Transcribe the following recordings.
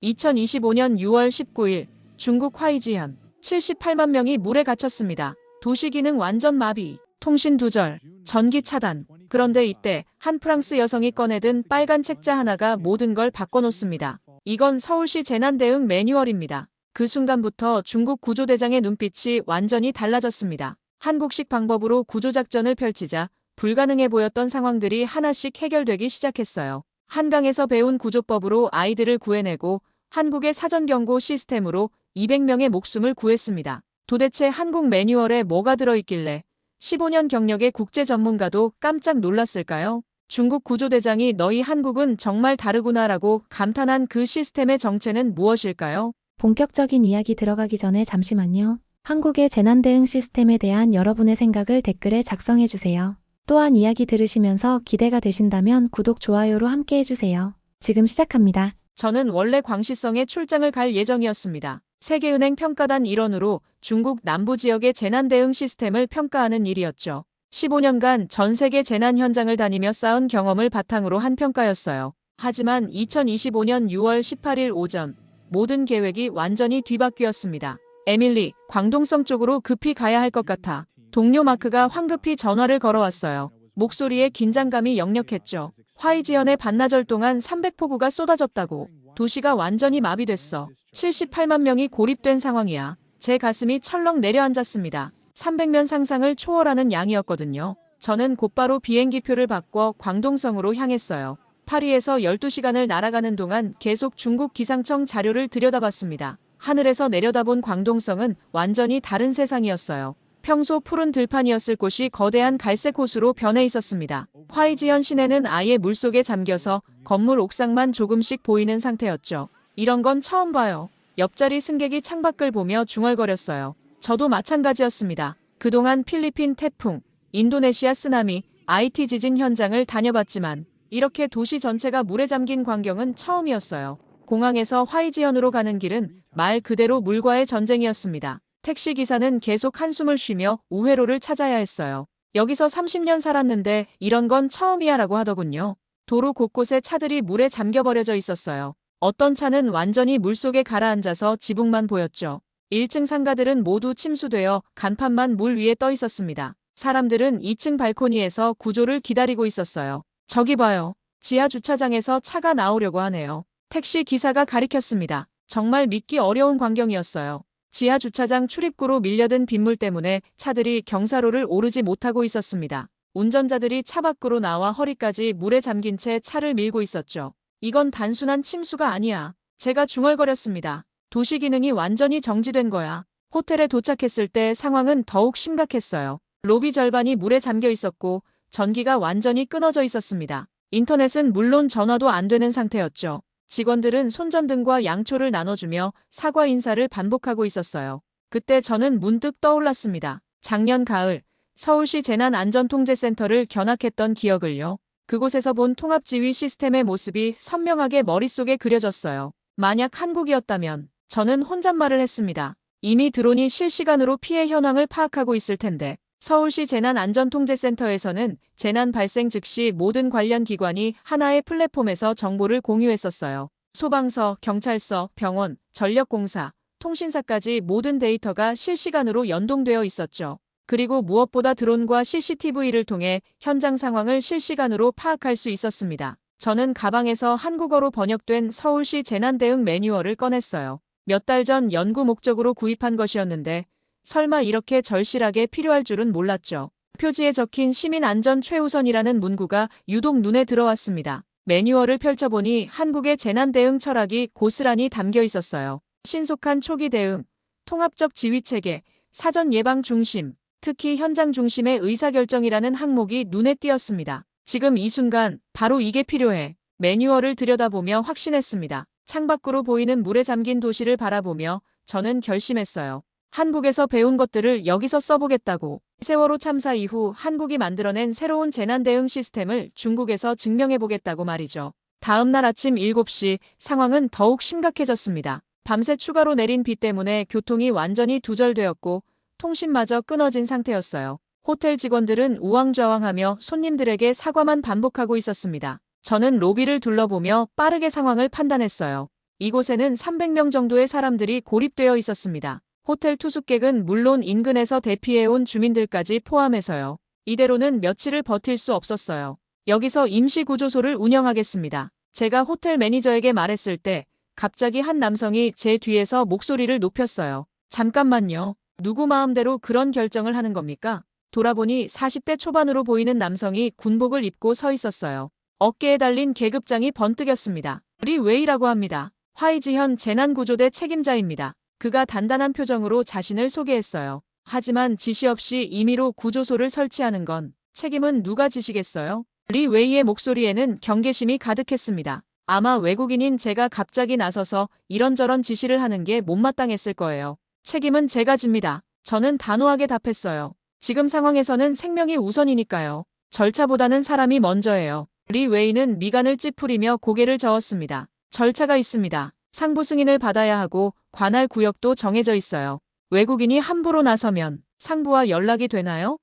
2025년 6월 19일 중국 화이지현 78만 명이 물에 갇혔습니다. 도시 기능 완전 마비, 통신 두절, 전기 차단. 그런데 이때 한 프랑스 여성이 꺼내든 빨간 책자 하나가 모든 걸 바꿔놓습니다. 이건 서울시 재난 대응 매뉴얼입니다. 그 순간부터 중국 구조대장의 눈빛이 완전히 달라졌습니다. 한국식 방법으로 구조작전을 펼치자 불가능해 보였던 상황들이 하나씩 해결되기 시작했어요. 한강에서 배운 구조법으로 아이들을 구해내고 한국의 사전경고 시스템으로 200명의 목숨을 구했습니다. 도대체 한국 매뉴얼에 뭐가 들어있길래 15년 경력의 국제 전문가도 깜짝 놀랐을까요? 중국 구조대장이 너희 한국은 정말 다르구나라고 감탄한 그 시스템의 정체는 무엇일까요? 본격적인 이야기 들어가기 전에 잠시만요. 한국의 재난대응 시스템에 대한 여러분의 생각을 댓글에 작성해주세요. 또한 이야기 들으시면서 기대가 되신다면 구독, 좋아요로 함께 해주세요. 지금 시작합니다. 저는 원래 광시성에 출장을 갈 예정이었습니다. 세계은행 평가단 일원으로 중국 남부 지역의 재난 대응 시스템을 평가하는 일이었죠. 15년간 전 세계 재난 현장을 다니며 쌓은 경험을 바탕으로 한 평가였어요. 하지만 2025년 6월 18일 오전 모든 계획이 완전히 뒤바뀌었습니다. 에밀리, 광동성 쪽으로 급히 가야 할 것 같아. 동료 마크가 황급히 전화를 걸어왔어요. 목소리에 긴장감이 역력했죠. 화이지연의 반나절 동안 300폭우가 쏟아졌다고. 도시가 완전히 마비됐어. 78만 명이 고립된 상황이야. 제 가슴이 철렁 내려앉았습니다. 300면 상상을 초월하는 양이었거든요. 저는 곧바로 비행기표를 바꿔 광동성으로 향했어요. 파리에서 12시간을 날아가는 동안 계속 중국 기상청 자료를 들여다봤습니다. 하늘에서 내려다본 광동성은 완전히 다른 세상이었어요. 평소 푸른 들판이었을 곳이 거대한 갈색 호수로 변해 있었습니다. 화이지현 시내는 아예 물속에 잠겨서 건물 옥상만 조금씩 보이는 상태였죠. 이런 건 처음 봐요. 옆자리 승객이 창밖을 보며 중얼거렸어요. 저도 마찬가지였습니다. 그동안 필리핀 태풍, 인도네시아 쓰나미, IT 지진 현장을 다녀봤지만 이렇게 도시 전체가 물에 잠긴 광경은 처음이었어요. 공항에서 화이지현으로 가는 길은 말 그대로 물과의 전쟁이었습니다. 택시기사는 계속 한숨을 쉬며 우회로를 찾아야 했어요. 여기서 30년 살았는데 이런 건 처음이야 라고 하더군요. 도로 곳곳에 차들이 물에 잠겨버려져 있었어요. 어떤 차는 완전히 물속에 가라앉아서 지붕만 보였죠. 1층 상가들은 모두 침수되어 간판만 물 위에 떠 있었습니다. 사람들은 2층 발코니에서 구조를 기다리고 있었어요. 저기 봐요. 지하 주차장에서 차가 나오려고 하네요. 택시 기사가 가리켰습니다. 정말 믿기 어려운 광경이었어요. 지하 주차장 출입구로 밀려든 빗물 때문에 차들이 경사로를 오르지 못하고 있었습니다. 운전자들이 차 밖으로 나와 허리까지 물에 잠긴 채 차를 밀고 있었죠. 이건 단순한 침수가 아니야. 제가 중얼거렸습니다. 도시 기능이 완전히 정지된 거야. 호텔에 도착했을 때 상황은 더욱 심각했어요. 로비 절반이 물에 잠겨 있었고 전기가 완전히 끊어져 있었습니다. 인터넷은 물론 전화도 안 되는 상태였죠. 직원들은 손전등과 양초를 나눠주며 사과 인사를 반복하고 있었어요. 그때 저는 문득 떠올랐습니다. 작년 가을 서울시 재난안전통제센터를 견학했던 기억을요. 그곳에서 본 통합지휘 시스템의 모습이 선명하게 머릿속에 그려졌어요. 만약 한국이었다면 저는 혼잣말을 했습니다. 이미 드론이 실시간으로 피해 현황을 파악하고 있을 텐데. 서울시 재난안전통제센터에서는 재난 발생 즉시 모든 관련 기관이 하나의 플랫폼에서 정보를 공유했었어요. 소방서, 경찰서, 병원, 전력공사, 통신사까지 모든 데이터가 실시간으로 연동되어 있었죠. 그리고 무엇보다 드론과 CCTV를 통해 현장 상황을 실시간으로 파악할 수 있었습니다. 저는 가방에서 한국어로 번역된 서울시 재난대응 매뉴얼을 꺼냈어요. 몇 달 전 연구 목적으로 구입한 것이었는데 설마 이렇게 절실하게 필요할 줄은 몰랐죠. 표지에 적힌 시민 안전 최우선이라는 문구가 유독 눈에 들어왔습니다. 매뉴얼을 펼쳐보니 한국의 재난 대응 철학이 고스란히 담겨 있었어요. 신속한 초기 대응, 통합적 지휘 체계, 사전 예방 중심, 특히 현장 중심의 의사결정이라는 항목이 눈에 띄었습니다. 지금 이 순간 바로 이게 필요해. 매뉴얼을 들여다보며 확신했습니다. 창밖으로 보이는 물에 잠긴 도시를 바라보며 저는 결심했어요. 한국에서 배운 것들을 여기서 써보겠다고. 세월호 참사 이후 한국이 만들어낸 새로운 재난 대응 시스템을 중국에서 증명해보겠다고 말이죠. 다음 날 아침 7시 상황은 더욱 심각해졌습니다. 밤새 추가로 내린 비 때문에 교통이 완전히 두절되었고 통신마저 끊어진 상태였어요. 호텔 직원들은 우왕좌왕하며 손님들에게 사과만 반복하고 있었습니다. 저는 로비를 둘러보며 빠르게 상황을 판단했어요. 이곳에는 300명 정도의 사람들이 고립되어 있었습니다. 호텔 투숙객은 물론 인근에서 대피해온 주민들까지 포함해서요. 이대로는 며칠을 버틸 수 없었어요. 여기서 임시구조소를 운영하겠습니다. 제가 호텔 매니저에게 말했을 때 갑자기 한 남성이 제 뒤에서 목소리를 높였어요. 잠깐만요. 누구 마음대로 그런 결정을 하는 겁니까? 돌아보니 40대 초반으로 보이는 남성이 군복을 입고 서 있었어요. 어깨에 달린 계급장이 번뜩였습니다. 리 웨이라고 합니다. 화이지현 재난구조대 책임자입니다. 그가 단단한 표정으로 자신을 소개했어요. 하지만 지시 없이 임의로 구조소를 설치하는 건 책임은 누가 지시겠어요? 리 웨이의 목소리에는 경계심이 가득했습니다. 아마 외국인인 제가 갑자기 나서서 이런저런 지시를 하는 게 못마땅했을 거예요. 책임은 제가 집니다. 저는 단호하게 답했어요. 지금 상황에서는 생명이 우선이니까요. 절차보다는 사람이 먼저예요. 리 웨이는 미간을 찌푸리며 고개를 저었습니다. 절차가 있습니다. 상부 승인을 받아야 하고 관할 구역도 정해져 있어요. 외국인이 함부로 나서면 상부와 연락이 되나요?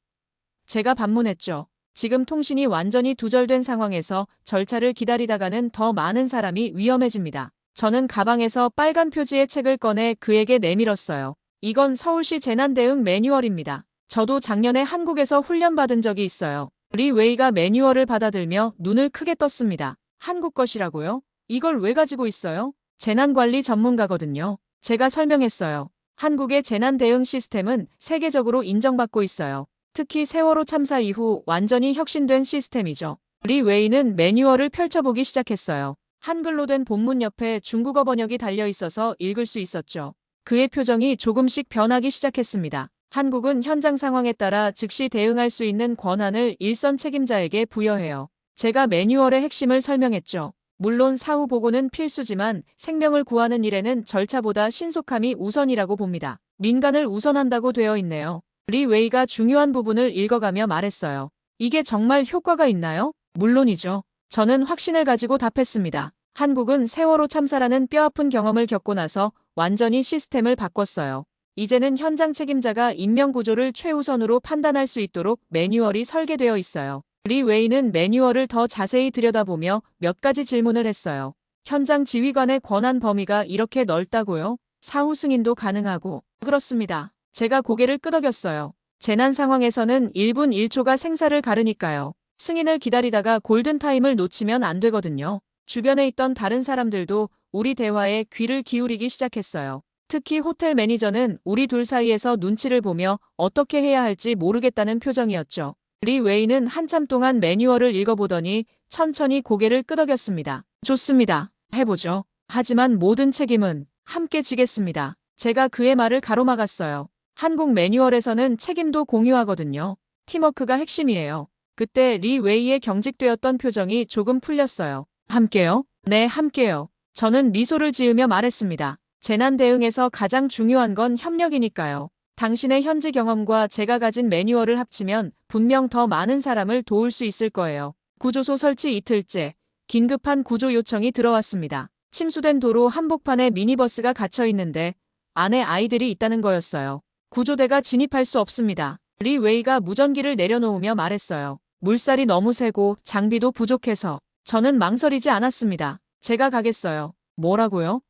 제가 반문했죠. 지금 통신이 완전히 두절된 상황에서 절차를 기다리다가는 더 많은 사람이 위험해집니다. 저는 가방에서 빨간 표지의 책을 꺼내 그에게 내밀었어요. 이건 서울시 재난대응 매뉴얼입니다. 저도 작년에 한국에서 훈련받은 적이 있어요. 리 웨이가 매뉴얼을 받아들며 눈을 크게 떴습니다. 한국 것이라고요? 이걸 왜 가지고 있어요? 재난관리 전문가거든요. 제가 설명했어요. 한국의 재난대응 시스템은 세계적으로 인정받고 있어요. 특히 세월호 참사 이후 완전히 혁신된 시스템이죠. 리 웨이는 매뉴얼을 펼쳐보기 시작했어요. 한글로 된 본문 옆에 중국어 번역이 달려 있어서 읽을 수 있었죠. 그의 표정이 조금씩 변하기 시작했습니다. 한국은 현장 상황에 따라 즉시 대응할 수 있는 권한을 일선 책임자에게 부여해요. 제가 매뉴얼의 핵심을 설명했죠. 물론 사후 보고는 필수지만 생명을 구하는 일에는 절차보다 신속함이 우선이라고 봅니다. 민간을 우선한다고 되어 있네요. 리 웨이가 중요한 부분을 읽어가며 말했어요. 이게 정말 효과가 있나요? 물론이죠. 저는 확신을 가지고 답했습니다. 한국은 세월호 참사라는 뼈아픈 경험을 겪고 나서 완전히 시스템을 바꿨어요. 이제는 현장 책임자가 인명구조를 최우선으로 판단할 수 있도록 매뉴얼이 설계되어 있어요. 리 웨이는 매뉴얼을 더 자세히 들여다보며 몇 가지 질문을 했어요. 현장 지휘관의 권한 범위가 이렇게 넓다고요? 사후 승인도 가능하고. 그렇습니다. 제가 고개를 끄덕였어요. 재난 상황에서는 1분 1초가 생사를 가르니까요. 승인을 기다리다가 골든타임을 놓치면 안 되거든요. 주변에 있던 다른 사람들도 우리 대화에 귀를 기울이기 시작했어요. 특히 호텔 매니저는 우리 둘 사이에서 눈치를 보며 어떻게 해야 할지 모르겠다는 표정이었죠. 리 웨이는 한참 동안 매뉴얼을 읽어보더니 천천히 고개를 끄덕였습니다. 좋습니다. 해보죠. 하지만 모든 책임은 함께 지겠습니다. 제가 그의 말을 가로막았어요. 한국 매뉴얼에서는 책임도 공유하거든요. 팀워크가 핵심이에요. 그때 리 웨이의 경직되었던 표정이 조금 풀렸어요. 함께요? 네, 함께요. 저는 미소를 지으며 말했습니다. 재난 대응에서 가장 중요한 건 협력이니까요. 당신의 현지 경험과 제가 가진 매뉴얼을 합치면 분명 더 많은 사람을 도울 수 있을 거예요. 구조소 설치 이틀째, 긴급한 구조 요청이 들어왔습니다. 침수된 도로 한복판에 미니버스가 갇혀 있는데 안에 아이들이 있다는 거였어요. 구조대가 진입할 수 없습니다. 리 웨이가 무전기를 내려놓으며 말했어요. 물살이 너무 세고 장비도 부족해서. 저는 망설이지 않았습니다. 제가 가겠어요. 뭐라고요?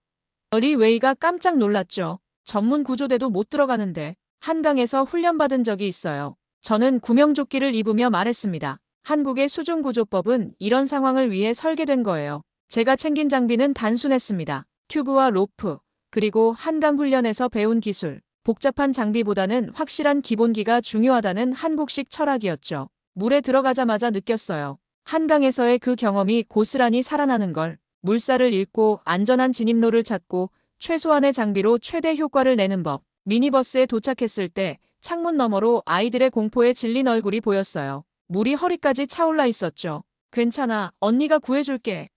리 웨이가 깜짝 놀랐죠. 전문 구조대도 못 들어가는데 한강에서 훈련받은 적이 있어요. 저는 구명조끼를 입으며 말했습니다. 한국의 수중구조법은 이런 상황을 위해 설계된 거예요. 제가 챙긴 장비는 단순했습니다. 튜브와 로프, 그리고 한강 훈련에서 배운 기술. 복잡한 장비보다는 확실한 기본기가 중요하다는 한국식 철학이었죠. 물에 들어가자마자 느꼈어요. 한강에서의 그 경험이 고스란히 살아나는 걸. 물살을 읽고 안전한 진입로를 찾고 최소한의 장비로 최대 효과를 내는 법. 미니버스에 도착했을 때 창문 너머로 아이들의 공포에 질린 얼굴이 보였어요. 물이 허리까지 차올라 있었죠. 괜찮아, 언니가 구해줄게.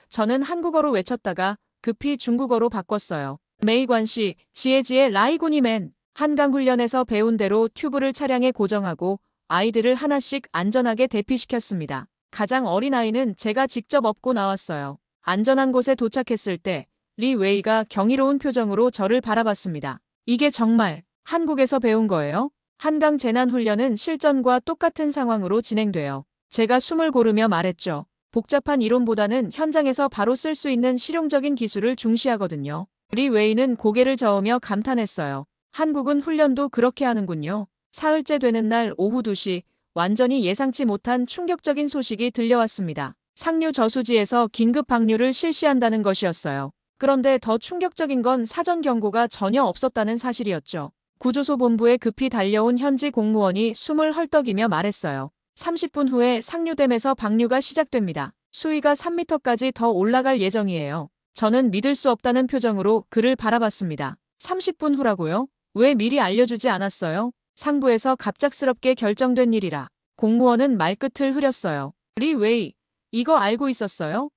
저는 한국어로 외쳤다가 급히 중국어로 바꿨어요. 메이관시, 지혜지의 라이구니맨. 한강 훈련에서 배운 대로 튜브를 차량에 고정하고 아이들을 하나씩 안전하게 대피시켰습니다. 가장 어린 아이는 제가 직접 업고 나왔어요. 안전한 곳에 도착했을 때 리 웨이가 경이로운 표정으로 저를 바라봤습니다. 이게 정말 한국에서 배운 거예요? 한강 재난훈련은 실전과 똑같은 상황으로 진행돼요. 제가 숨을 고르며 말했죠. 복잡한 이론보다는 현장에서 바로 쓸 수 있는 실용적인 기술을 중시하거든요. 리 웨이는 고개를 저으며 감탄했어요. 한국은 훈련도 그렇게 하는군요. 사흘째 되는 날 오후 2시, 완전히 예상치 못한 충격적인 소식이 들려왔습니다. 상류 저수지에서 긴급 방류를 실시한다는 것이었어요. 그런데 더 충격적인 건 사전 경고가 전혀 없었다는 사실이었죠. 구조소 본부에 급히 달려온 현지 공무원이 숨을 헐떡이며 말했어요. 30분 후에 상류댐에서 방류가 시작됩니다. 수위가 3m까지 더 올라갈 예정이에요. 저는 믿을 수 없다는 표정으로 그를 바라봤습니다. 30분 후라고요? 왜 미리 알려주지 않았어요? 상부에서 갑작스럽게 결정된 일이라. 공무원은 말끝을 흐렸어요. 리 웨이, 이거 알고 있었어요?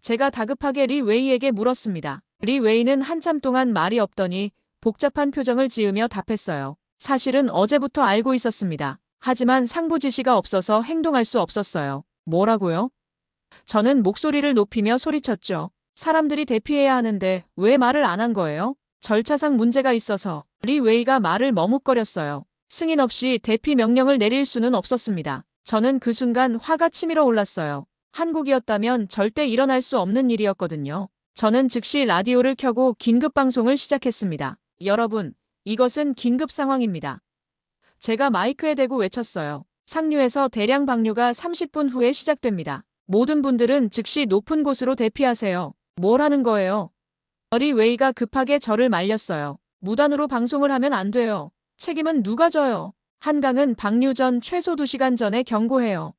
제가 다급하게 리 웨이에게 물었습니다. 리 웨이는 한참 동안 말이 없더니 복잡한 표정을 지으며 답했어요. 사실은 어제부터 알고 있었습니다. 하지만 상부 지시가 없어서 행동할 수 없었어요. 뭐라고요? 저는 목소리를 높이며 소리쳤죠. 사람들이 대피해야 하는데 왜 말을 안 한 거예요? 절차상 문제가 있어서. 리 웨이가 말을 머뭇거렸어요. 승인 없이 대피 명령을 내릴 수는 없었습니다. 저는 그 순간 화가 치밀어 올랐어요. 한국이었다면 절대 일어날 수 없는 일이었거든요. 저는 즉시 라디오를 켜고 긴급 방송을 시작했습니다. 여러분, 이것은 긴급 상황입니다. 제가 마이크에 대고 외쳤어요. 상류에서 대량 방류가 30분 후에 시작됩니다. 모든 분들은 즉시 높은 곳으로 대피하세요. 뭘 하는 거예요? 리 웨이가 급하게 저를 말렸어요. 무단으로 방송을 하면 안 돼요. 책임은 누가 져요? 한강은 방류 전 최소 2시간 전에 경고해요.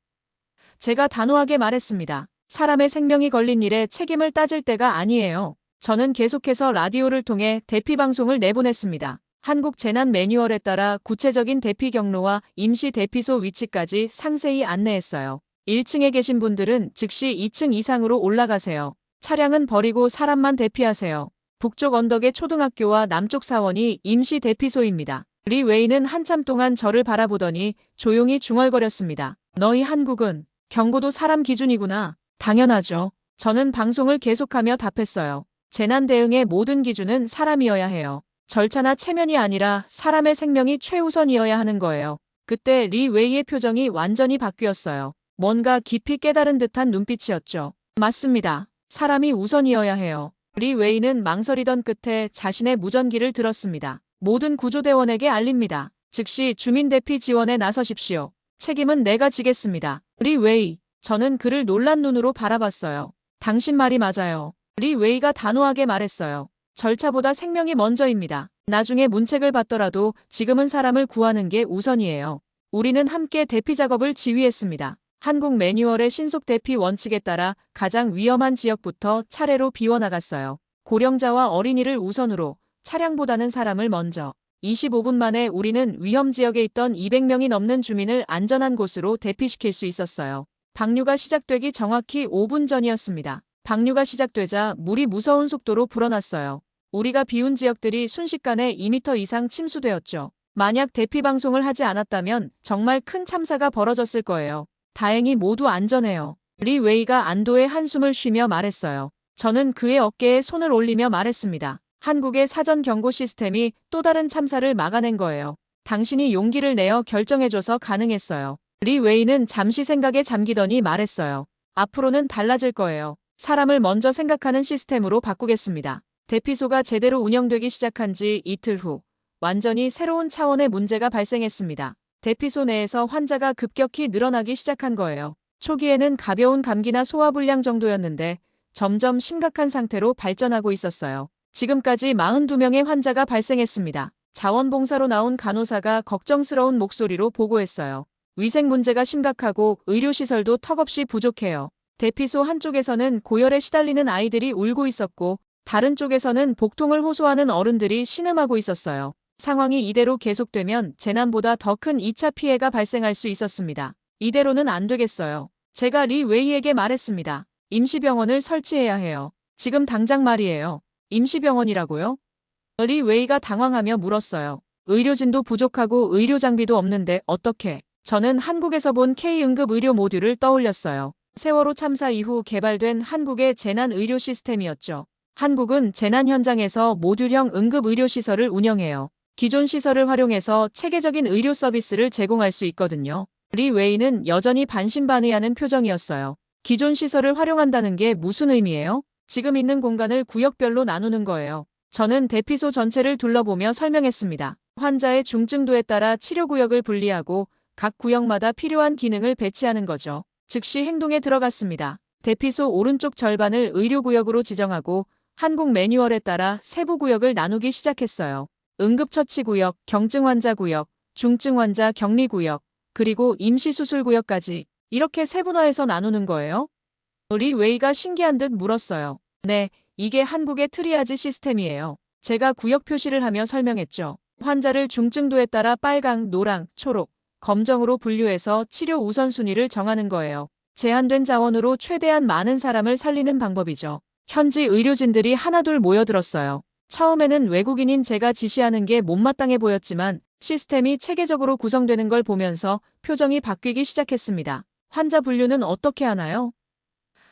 제가 단호하게 말했습니다. 사람의 생명이 걸린 일에 책임을 따질 때가 아니에요. 저는 계속해서 라디오를 통해 대피 방송을 내보냈습니다. 한국 재난 매뉴얼에 따라 구체적인 대피 경로와 임시 대피소 위치까지 상세히 안내했어요. 1층에 계신 분들은 즉시 2층 이상으로 올라가세요. 차량은 버리고 사람만 대피하세요. 북쪽 언덕의 초등학교와 남쪽 사원이 임시 대피소입니다. 리 웨이는 한참 동안 저를 바라보더니 조용히 중얼거렸습니다. 너희 한국은 경고도 사람 기준이구나. 당연하죠. 저는 방송을 계속하며 답했어요. 재난 대응의 모든 기준은 사람이어야 해요. 절차나 체면이 아니라 사람의 생명이 최우선이어야 하는 거예요. 그때 리 웨이의 표정이 완전히 바뀌었어요. 뭔가 깊이 깨달은 듯한 눈빛이었죠. 맞습니다. 사람이 우선이어야 해요. 리 웨이는 망설이던 끝에 자신의 무전기를 들었습니다. 모든 구조대원에게 알립니다. 즉시 주민 대피 지원에 나서십시오. 책임은 내가 지겠습니다. 리 웨이, 저는 그를 놀란 눈으로 바라봤어요. 당신 말이 맞아요. 리 웨이가 단호하게 말했어요. 절차보다 생명이 먼저입니다. 나중에 문책을 받더라도 지금은 사람을 구하는 게 우선이에요. 우리는 함께 대피 작업을 지휘했습니다. 한국 매뉴얼의 신속 대피 원칙에 따라 가장 위험한 지역부터 차례로 비워나갔어요. 고령자와 어린이를 우선으로, 차량보다는 사람을 먼저. 25분 만에 우리는 위험 지역에 있던 200명이 넘는 주민을 안전한 곳으로 대피시킬 수 있었어요. 방류가 시작되기 정확히 5분 전이었습니다. 방류가 시작되자 물이 무서운 속도로 불어났어요. 우리가 비운 지역들이 순식간에 2m 이상 침수되었죠. 만약 대피 방송을 하지 않았다면 정말 큰 참사가 벌어졌을 거예요. 다행히 모두 안전해요. 리 웨이가 안도의 한숨을 쉬며 말했어요. 저는 그의 어깨에 손을 올리며 말했습니다. 한국의 사전 경고 시스템이 또 다른 참사를 막아낸 거예요. 당신이 용기를 내어 결정해줘서 가능했어요. 리 웨이는 잠시 생각에 잠기더니 말했어요. 앞으로는 달라질 거예요. 사람을 먼저 생각하는 시스템으로 바꾸겠습니다. 대피소가 제대로 운영되기 시작한 지 이틀 후, 완전히 새로운 차원의 문제가 발생했습니다. 대피소 내에서 환자가 급격히 늘어나기 시작한 거예요. 초기에는 가벼운 감기나 소화불량 정도였는데 점점 심각한 상태로 발전하고 있었어요. 지금까지 42명의 환자가 발생했습니다. 자원봉사로 나온 간호사가 걱정스러운 목소리로 보고했어요. 위생 문제가 심각하고 의료시설도 턱없이 부족해요. 대피소 한쪽에서는 고열에 시달리는 아이들이 울고 있었고 다른 쪽에서는 복통을 호소하는 어른들이 신음하고 있었어요. 상황이 이대로 계속되면 재난보다 더 큰 2차 피해가 발생할 수 있었습니다. 이대로는 안 되겠어요. 제가 리 웨이에게 말했습니다. 임시병원을 설치해야 해요. 지금 당장 말이에요. 임시병원이라고요? 리 웨이가 당황하며 물었어요. 의료진도 부족하고 의료 장비도 없는데 어떻게? 저는 한국에서 본 K응급 의료 모듈을 떠올렸어요. 세월호 참사 이후 개발된 한국의 재난 의료 시스템이었죠. 한국은 재난 현장에서 모듈형 응급 의료 시설을 운영해요. 기존 시설을 활용해서 체계적인 의료 서비스를 제공할 수 있거든요. 리 웨이는 여전히 반신반의하는 표정이었어요. 기존 시설을 활용한다는 게 무슨 의미예요? 지금 있는 공간을 구역별로 나누는 거예요. 저는 대피소 전체를 둘러보며 설명했습니다. 환자의 중증도에 따라 치료구역을 분리하고 각 구역마다 필요한 기능을 배치하는 거죠. 즉시 행동에 들어갔습니다. 대피소 오른쪽 절반을 의료구역으로 지정하고 한국 매뉴얼에 따라 세부 구역을 나누기 시작했어요. 응급처치구역, 경증환자구역, 중증환자 격리구역, 그리고 임시수술구역까지 이렇게 세분화해서 나누는 거예요? 리 웨이가 신기한 듯 물었어요. 네, 이게 한국의 트리아지 시스템이에요. 제가 구역 표시를 하며 설명했죠. 환자를 중증도에 따라 빨강, 노랑, 초록, 검정으로 분류해서 치료 우선순위를 정하는 거예요. 제한된 자원으로 최대한 많은 사람을 살리는 방법이죠. 현지 의료진들이 하나둘 모여들었어요. 처음에는 외국인인 제가 지시하는 게 못마땅해 보였지만 시스템이 체계적으로 구성되는 걸 보면서 표정이 바뀌기 시작했습니다. 환자 분류는 어떻게 하나요?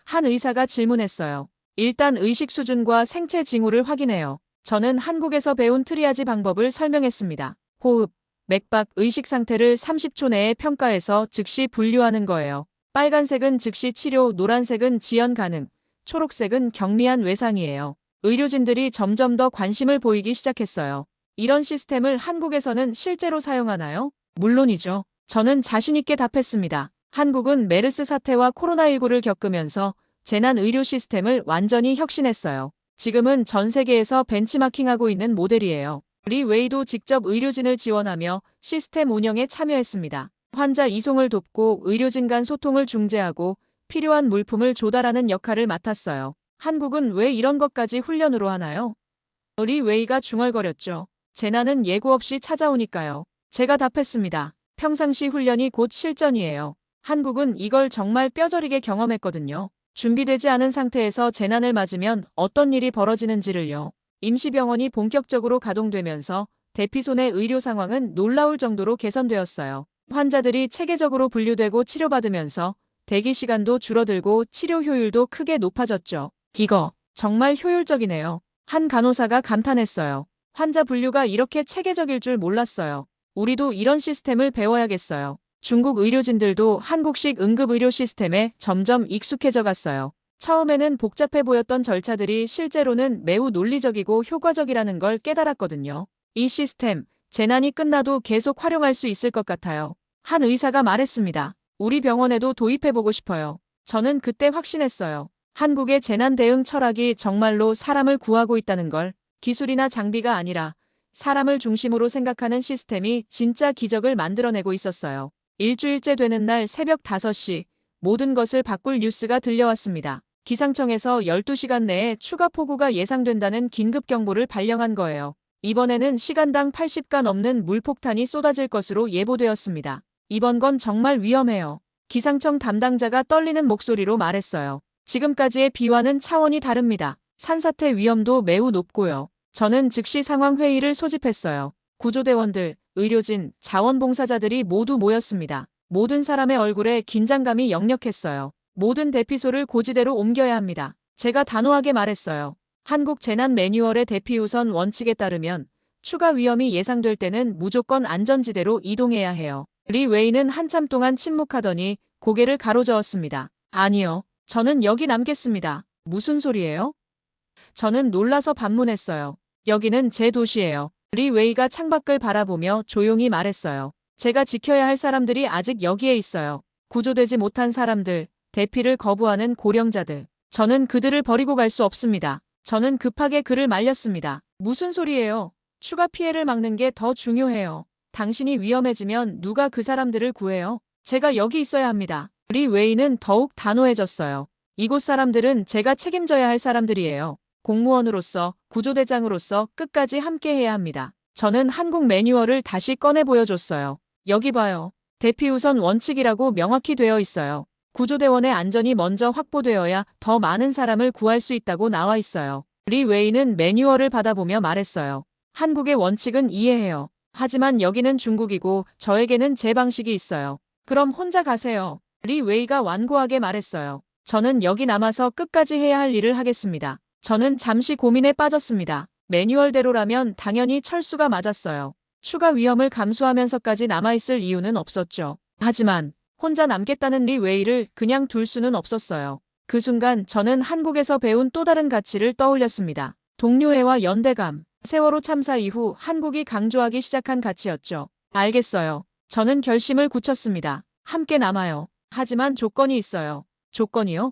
한 의사가 질문했어요. 일단 의식 수준과 생체 징후를 확인해요. 저는 한국에서 배운 트리아지 방법을 설명했습니다. 호흡, 맥박, 의식 상태를 30초 내에 평가해서 즉시 분류하는 거예요. 빨간색은 즉시 치료, 노란색은 지연 가능, 초록색은 경미한 외상이에요. 의료진들이 점점 더 관심을 보이기 시작했어요. 이런 시스템을 한국에서는 실제로 사용하나요? 물론이죠. 저는 자신 있게 답했습니다. 한국은 메르스 사태와 코로나19를 겪으면서 재난 의료 시스템을 완전히 혁신했어요. 지금은 전 세계에서 벤치마킹하고 있는 모델이에요. 리 웨이도 직접 의료진을 지원하며 시스템 운영에 참여했습니다. 환자 이송을 돕고 의료진 간 소통을 중재하고 필요한 물품을 조달하는 역할을 맡았어요. 한국은 왜 이런 것까지 훈련으로 하나요? 리 웨이가 중얼거렸죠. 재난은 예고 없이 찾아오니까요. 제가 답했습니다. 평상시 훈련이 곧 실전이에요. 한국은 이걸 정말 뼈저리게 경험했거든요. 준비되지 않은 상태에서 재난을 맞으면 어떤 일이 벌어지는지를요. 임시병원이 본격적으로 가동되면서 대피소 내 의료 상황은 놀라울 정도로 개선되었어요. 환자들이 체계적으로 분류되고 치료받으면서 대기 시간도 줄어들고 치료 효율도 크게 높아졌죠. 이거 정말 효율적이네요. 한 간호사가 감탄했어요. 환자 분류가 이렇게 체계적일 줄 몰랐어요. 우리도 이런 시스템을 배워야겠어요. 중국 의료진들도 한국식 응급의료 시스템에 점점 익숙해져 갔어요. 처음에는 복잡해 보였던 절차들이 실제로는 매우 논리적이고 효과적이라는 걸 깨달았거든요. 이 시스템, 재난이 끝나도 계속 활용할 수 있을 것 같아요. 한 의사가 말했습니다. 우리 병원에도 도입해보고 싶어요. 저는 그때 확신했어요. 한국의 재난 대응 철학이 정말로 사람을 구하고 있다는 걸, 기술이나 장비가 아니라 사람을 중심으로 생각하는 시스템이 진짜 기적을 만들어내고 있었어요. 일주일째 되는 날 새벽 5시 모든 것을 바꿀 뉴스가 들려왔습니다. 기상청에서 12시간 내에 추가 폭우가 예상된다는 긴급 경보를 발령한 거예요. 이번에는 시간당 80가 넘는 물폭탄이 쏟아질 것으로 예보되었습니다. 이번 건 정말 위험해요. 기상청 담당자가 떨리는 목소리로 말했어요. 지금까지의 비와는 차원이 다릅니다. 산사태 위험도 매우 높고요. 저는 즉시 상황 회의를 소집했어요. 구조대원들, 의료진, 자원봉사자들이 모두 모였습니다. 모든 사람의 얼굴에 긴장감이 역력했어요. 모든 대피소를 고지대로 옮겨야 합니다. 제가 단호하게 말했어요. 한국 재난 매뉴얼의 대피우선 원칙에 따르면 추가 위험이 예상될 때는 무조건 안전지대로 이동해야 해요. 리 웨이는 한참 동안 침묵하더니 고개를 가로저었습니다. 아니요. 저는 여기 남겠습니다. 무슨 소리예요? 저는 놀라서 반문했어요. 여기는 제 도시예요. 리 웨이가 창밖을 바라보며 조용히 말했어요. 제가 지켜야 할 사람들이 아직 여기에 있어요. 구조되지 못한 사람들, 대피를 거부하는 고령자들. 저는 그들을 버리고 갈 수 없습니다. 저는 급하게 그를 말렸습니다. 무슨 소리예요? 추가 피해를 막는 게 더 중요해요. 당신이 위험해지면 누가 그 사람들을 구해요? 제가 여기 있어야 합니다. 리 웨이는 더욱 단호해졌어요. 이곳 사람들은 제가 책임져야 할 사람들이에요. 공무원으로서, 구조대장으로서 끝까지 함께해야 합니다. 저는 한국 매뉴얼을 다시 꺼내 보여줬어요. 여기 봐요. 대피우선 원칙이라고 명확히 되어 있어요. 구조대원의 안전이 먼저 확보되어야 더 많은 사람을 구할 수 있다고 나와 있어요. 리 웨이는 매뉴얼을 받아보며 말했어요. 한국의 원칙은 이해해요. 하지만 여기는 중국이고 저에게는 제 방식이 있어요. 그럼 혼자 가세요. 리 웨이가 완고하게 말했어요. 저는 여기 남아서 끝까지 해야 할 일을 하겠습니다. 저는 잠시 고민에 빠졌습니다. 매뉴얼대로라면 당연히 철수가 맞았어요. 추가 위험을 감수하면서까지 남아있을 이유는 없었죠. 하지만 혼자 남겠다는 리 웨이를 그냥 둘 수는 없었어요. 그 순간 저는 한국에서 배운 또 다른 가치를 떠올렸습니다. 동료애와 연대감. 세월호 참사 이후 한국이 강조하기 시작한 가치였죠. 알겠어요. 저는 결심을 굳혔습니다. 함께 남아요. 하지만 조건이 있어요. 조건이요?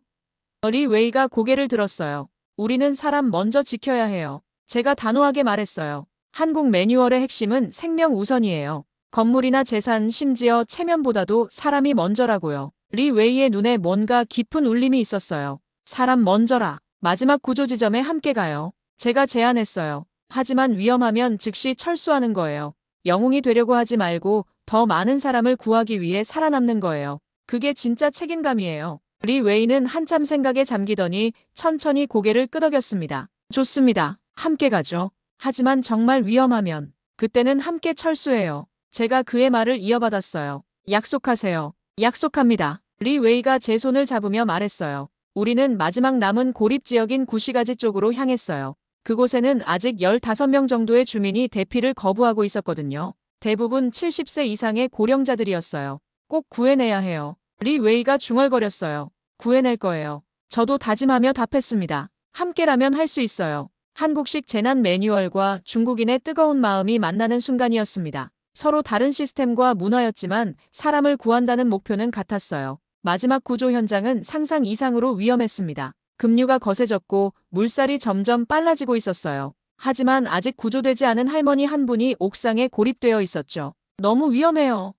리 웨이가 고개를 들었어요. 우리는 사람 먼저 지켜야 해요. 제가 단호하게 말했어요. 한국 매뉴얼의 핵심은 생명 우선이에요. 건물이나 재산, 심지어 체면보다도 사람이 먼저라고요. 리 웨이의 눈에 뭔가 깊은 울림이 있었어요. 사람 먼저라. 마지막 구조 지점에 함께 가요. 제가 제안했어요. 하지만 위험하면 즉시 철수하는 거예요. 영웅이 되려고 하지 말고 더 많은 사람을 구하기 위해 살아남는 거예요. 그게 진짜 책임감이에요. 리 웨이는 한참 생각에 잠기더니 천천히 고개를 끄덕였습니다. 좋습니다. 함께 가죠. 하지만 정말 위험하면 그때는 함께 철수해요. 제가 그의 말을 이어받았어요. 약속하세요. 약속합니다. 리 웨이가 제 손을 잡으며 말했어요. 우리는 마지막 남은 고립지역인 구시가지 쪽으로 향했어요. 그곳에는 아직 15명 정도의 주민이 대피를 거부하고 있었거든요. 대부분 70세 이상의 고령자들이었어요. 꼭 구해내야 해요. 리 웨이가 중얼거렸어요. 구해낼 거예요. 저도 다짐하며 답했습니다. 함께라면 할 수 있어요. 한국식 재난 매뉴얼과 중국인의 뜨거운 마음이 만나는 순간이었습니다. 서로 다른 시스템과 문화였지만 사람을 구한다는 목표는 같았어요. 마지막 구조 현장은 상상 이상으로 위험했습니다. 급류가 거세졌고 물살이 점점 빨라지고 있었어요. 하지만 아직 구조되지 않은 할머니 한 분이 옥상에 고립되어 있었죠. 너무 위험해요.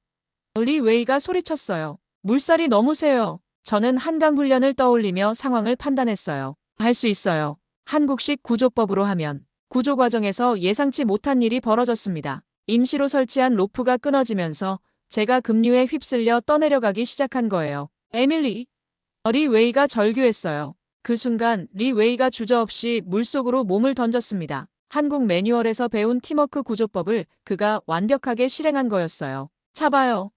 리 웨이가 소리쳤어요. 물살이 너무 세요. 저는 한강 훈련을 떠올리며 상황을 판단했어요. 할 수 있어요. 한국식 구조법으로 하면. 구조 과정에서 예상치 못한 일이 벌어졌습니다. 임시로 설치한 로프가 끊어지면서 제가 급류에 휩쓸려 떠내려가기 시작한 거예요. 에밀리. 리 웨이가 절규했어요. 그 순간 리 웨이가 주저없이 물속으로 몸을 던졌습니다. 한국 매뉴얼에서 배운 팀워크 구조법을 그가 완벽하게 실행한 거였어요. 잡아요.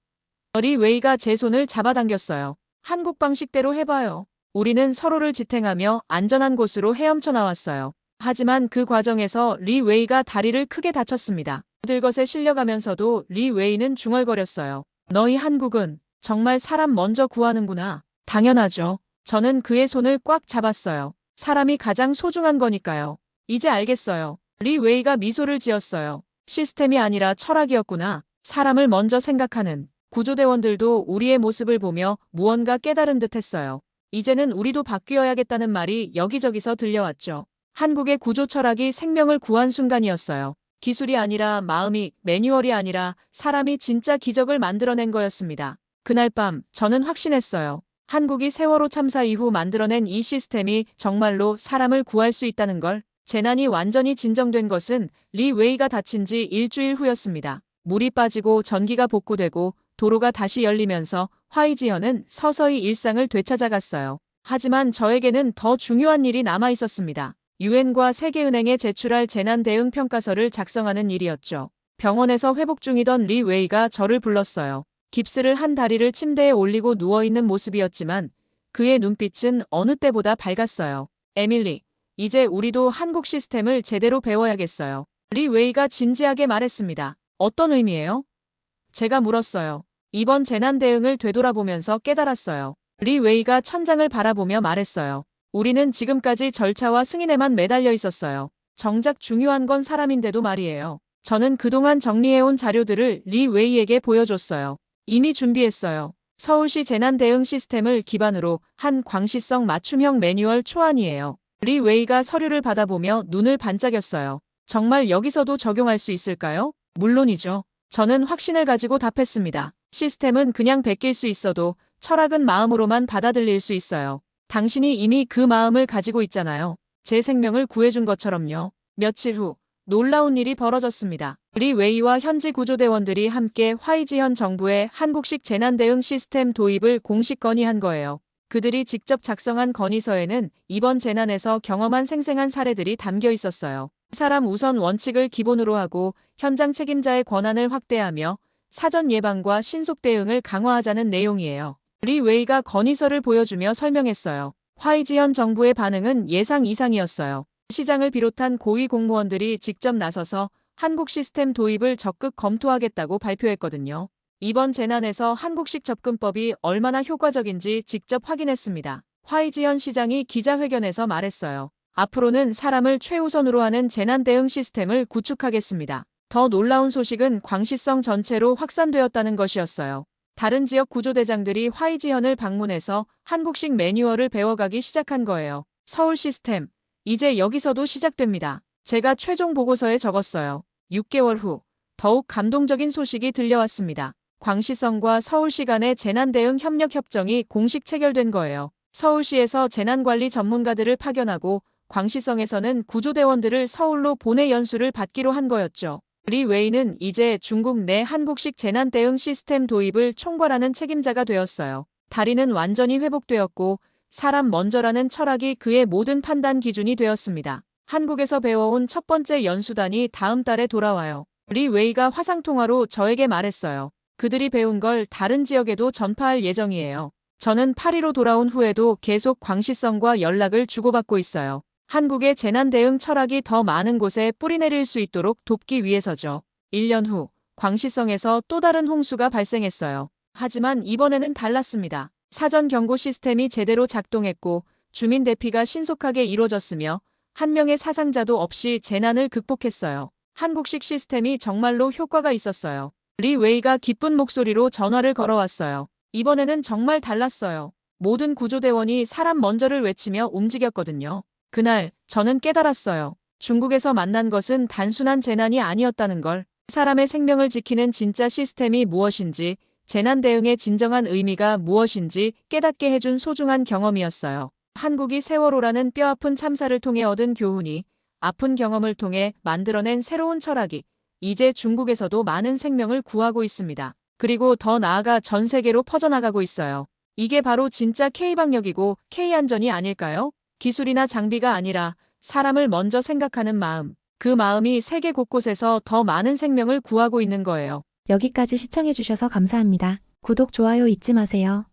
리 웨이가 제 손을 잡아당겼어요. 한국 방식대로 해봐요. 우리는 서로를 지탱하며 안전한 곳으로 헤엄쳐 나왔어요. 하지만 그 과정에서 리 웨이가 다리를 크게 다쳤습니다. 들것에 실려가면서도 리 웨이는 중얼거렸어요. 너희 한국은 정말 사람 먼저 구하는구나. 당연하죠. 저는 그의 손을 꽉 잡았어요. 사람이 가장 소중한 거니까요. 이제 알겠어요. 리 웨이가 미소를 지었어요. 시스템이 아니라 철학이었구나. 사람을 먼저 생각하는. 구조대원들도 우리의 모습을 보며 무언가 깨달은 듯 했어요. 이제는 우리도 바뀌어야겠다는 말이 여기저기서 들려왔죠. 한국의 구조 철학이 생명을 구한 순간이었어요. 기술이 아니라 마음이, 매뉴얼이 아니라 사람이 진짜 기적을 만들어낸 거였습니다. 그날 밤 저는 확신했어요. 한국이 세월호 참사 이후 만들어낸 이 시스템이 정말로 사람을 구할 수 있다는 걸. 재난이 완전히 진정된 것은 리 웨이가 다친 지 일주일 후였습니다. 물이 빠지고 전기가 복구되고 도로가 다시 열리면서 화이지현은 서서히 일상을 되찾아갔어요. 하지만 저에게는 더 중요한 일이 남아 있었습니다. 유엔과 세계은행에 제출할 재난 대응 평가서를 작성하는 일이었죠. 병원에서 회복 중이던 리 웨이가 저를 불렀어요. 깁스를 한 다리를 침대에 올리고 누워있는 모습이었지만 그의 눈빛은 어느 때보다 밝았어요. 에밀리, 이제 우리도 한국 시스템을 제대로 배워야겠어요. 리 웨이가 진지하게 말했습니다. 어떤 의미예요? 제가 물었어요. 이번 재난 대응을 되돌아보면서 깨달았어요. 리 웨이가 천장을 바라보며 말했어요. 우리는 지금까지 절차와 승인에만 매달려 있었어요. 정작 중요한 건 사람인데도 말이에요. 저는 그동안 정리해온 자료들을 리 웨이에게 보여줬어요. 이미 준비했어요. 서울시 재난 대응 시스템을 기반으로 한 광시성 맞춤형 매뉴얼 초안이에요. 리 웨이가 서류를 받아보며 눈을 반짝였어요. 정말 여기서도 적용할 수 있을까요? 물론이죠. 저는 확신을 가지고 답했습니다. 시스템은 그냥 베낄 수 있어도 철학은 마음으로만 받아들일 수 있어요. 당신이 이미 그 마음을 가지고 있잖아요. 제 생명을 구해준 것처럼요. 며칠 후 놀라운 일이 벌어졌습니다. 리 웨이와 현지 구조대원들이 함께 화이지현 정부의 한국식 재난대응 시스템 도입을 공식 건의한 거예요. 그들이 직접 작성한 건의서에는 이번 재난에서 경험한 생생한 사례들이 담겨 있었어요. 사람 우선 원칙을 기본으로 하고 현장 책임자의 권한을 확대하며 사전 예방과 신속 대응을 강화하자는 내용이에요. 리 웨이가 건의서를 보여주며 설명했어요. 화이지현 정부의 반응은 예상 이상이었어요. 시장을 비롯한 고위 공무원들이 직접 나서서 한국 시스템 도입을 적극 검토하겠다고 발표했거든요. 이번 재난에서 한국식 접근법이 얼마나 효과적인지 직접 확인했습니다. 화이지연 시장이 기자회견에서 말했어요. 앞으로는 사람을 최우선으로 하는 재난 대응 시스템을 구축하겠습니다. 더 놀라운 소식은 광시성 전체로 확산되었다는 것이었어요. 다른 지역 구조대장들이 화이지연을 방문해서 한국식 매뉴얼을 배워가기 시작한 거예요. 서울 시스템, 이제 여기서도 시작됩니다. 제가 최종 보고서에 적었어요. 6개월 후 더욱 감동적인 소식이 들려왔습니다. 광시성과 서울시 간의 재난대응 협력협정이 공식 체결된 거예요. 서울시에서 재난관리 전문가들을 파견하고 광시성에서는 구조대원들을 서울로 보내 연수를 받기로 한 거였죠. 리 웨이는 이제 중국 내 한국식 재난대응 시스템 도입을 총괄하는 책임자가 되었어요. 다리는 완전히 회복되었고 사람 먼저라는 철학이 그의 모든 판단 기준이 되었습니다. 한국에서 배워온 첫 번째 연수단이 다음 달에 돌아와요. 리 웨이가 화상통화로 저에게 말했어요. 그들이 배운 걸 다른 지역에도 전파할 예정이에요. 저는 파리로 돌아온 후에도 계속 광시성과 연락을 주고받고 있어요. 한국의 재난대응 철학이 더 많은 곳에 뿌리내릴 수 있도록 돕기 위해서죠. 1년 후 광시성에서 또 다른 홍수가 발생했어요. 하지만 이번에는 달랐습니다. 사전 경고 시스템이 제대로 작동했고 주민 대피가 신속하게 이루어졌으며 한 명의 사상자도 없이 재난을 극복했어요. 한국식 시스템이 정말로 효과가 있었어요. 리 웨이가 기쁜 목소리로 전화를 걸어왔어요. 이번에는 정말 달랐어요. 모든 구조대원이 사람 먼저를 외치며 움직였거든요. 그날 저는 깨달았어요. 중국에서 만난 것은 단순한 재난이 아니었다는 걸. 사람의 생명을 지키는 진짜 시스템이 무엇인지, 재난 대응의 진정한 의미가 무엇인지 깨닫게 해준 소중한 경험이었어요. 한국이 세월호라는 뼈아픈 참사를 통해 얻은 교훈이 아픈 경험을 통해 만들어낸 새로운 철학이 이제 중국에서도 많은 생명을 구하고 있습니다. 그리고 더 나아가 전 세계로 퍼져나가고 있어요. 이게 바로 진짜 K방역이고 K안전이 아닐까요? 기술이나 장비가 아니라 사람을 먼저 생각하는 마음. 그 마음이 세계 곳곳에서 더 많은 생명을 구하고 있는 거예요. 여기까지 시청해주셔서 감사합니다. 구독, 좋아요 잊지 마세요.